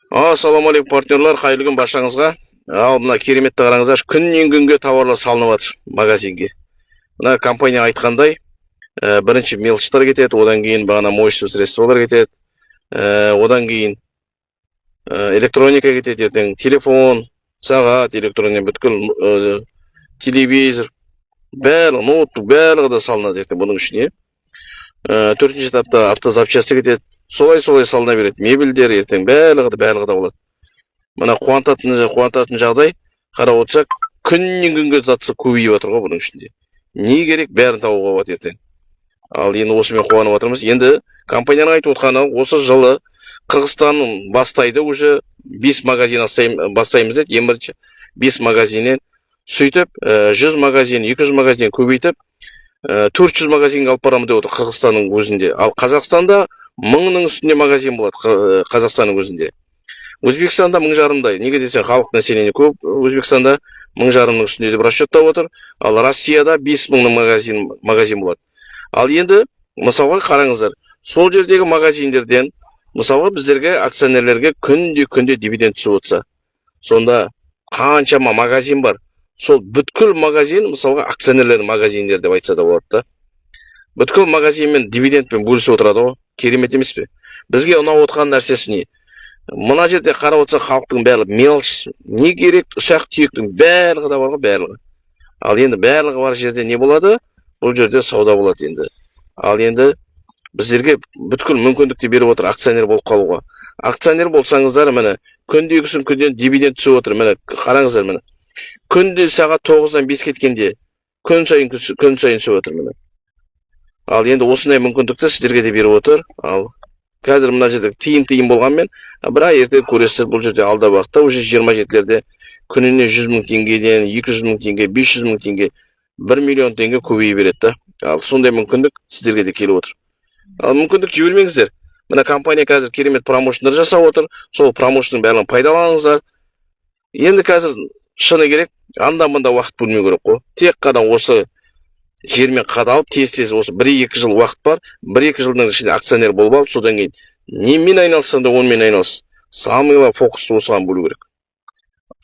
Ассалаумағалейкум партнерлар, қайырлы күн баршаңызға. Ал мына кереметті қараңыздар, күннен күнге тауарлар салынып жатыр магазинге. Мына компания айтқандай, бірінші мелочтар кетеді, одан кейін бағана моющие средстволар кетеді, одан кейін электроника кетеді, ертең телефон, сағат, электронный бүткіл телевизор, барлығы, ноутбук, барлығы да салынады ертең бұның ішіне. Төртінші этапта автозапчасти кетеді. Солай салына береді. Мебельдер ертең барлығы да болады. Мына қуантатын жағдай, қарап отырсақ, күннен күнге затсы көбейіп отыр ғой бұның ішінде. Не керек, бәрін табуға болады ертең. Ал енді осымен қуанып отырмыз. Енді компанияның айтып отқаны, осы жылы Қырғызстанның бастайды уже 5 магазин бастаймыз деді, ең бірінші 5 магазиннен. Сөйтіп, 100 магазин, 200 магазин көбейтіп, 400 магазинге алып барамыз деп отыр Қырғызстанның өзінде. Ал Қазақстанда 1000-ның үстінде магазин болады Қазақстанның өзінде. Өзбекстанда 1000-жарымдай. Неге десең, халық население көп. Өзбекстанда 1000-жарымның үстінде деп расчеттап отыр. Ал Россияда 5000-ның магазин болады. Ал енді, мысалға қараңыздар, сол жердегі магазиндерден, мысалға біздерге акционерлерге күнде дивиденд түсіп отса, сонда қаншама магазин бар. Сол бүткіл магазин, мысалға акционерлердің магазиндер деп айтса да болады да. Бүткіл магазинмен дивидендпен бөлісіп отырады ғой. Керемет емес пе? Бізге ұнап отқан нәрсесі не? Мына жерде қарап отырса халықтың барлығы мелочь, не керек, ұсақ түйектің барлығы да бар ғой, барлығы. Ал енді барлығы бар жерде не болады? Бұл жерде сауда болады енді. Ал енді біздерге бүткіл мүмкіндікті беріп отыр акционер болып қалуға. Акционер болсаңыздар, міне, күндегісін күнден дивиденд түсіп отыр. Міне, қараңыздар, міне. Күнде сағат 9-дан 5 кеткенде күн сайын түсіп отыр, міне. Ал енді осындай мүмкіндікті сіздерге де беріп отыр. Ал қазір мына жерде тиын болғанмен, бірақ ертең көресіздер, бұл жерде алда уақытта уже 27-лерде күніне 100 000 теңгеден 200 000 теңге, 500 000 теңге, 1 миллион теңге көбейе береді. Ал сондай мүмкіндік сіздерге де келіп отыр. Ал мүмкіндік жібермеңіздер. Мына компания қазір керемет промоушндар жасап отыр. Сол промоушнның бәрін пайдаланыңыздар. Енді қазір шыны керек, анда-мында уақыт бөлмеу керек қой. Тек қана осы жермен қадалып, тез осы 1-2 жыл уақыт бар. 1-2 жылдың ішінде акционер болып алып, содан кейін немен айналыссаң да онымен айналыс. Самыйлы фокусты осыған бөлу керек.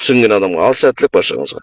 Түсінген адамға ал сәттілік баршаңызға.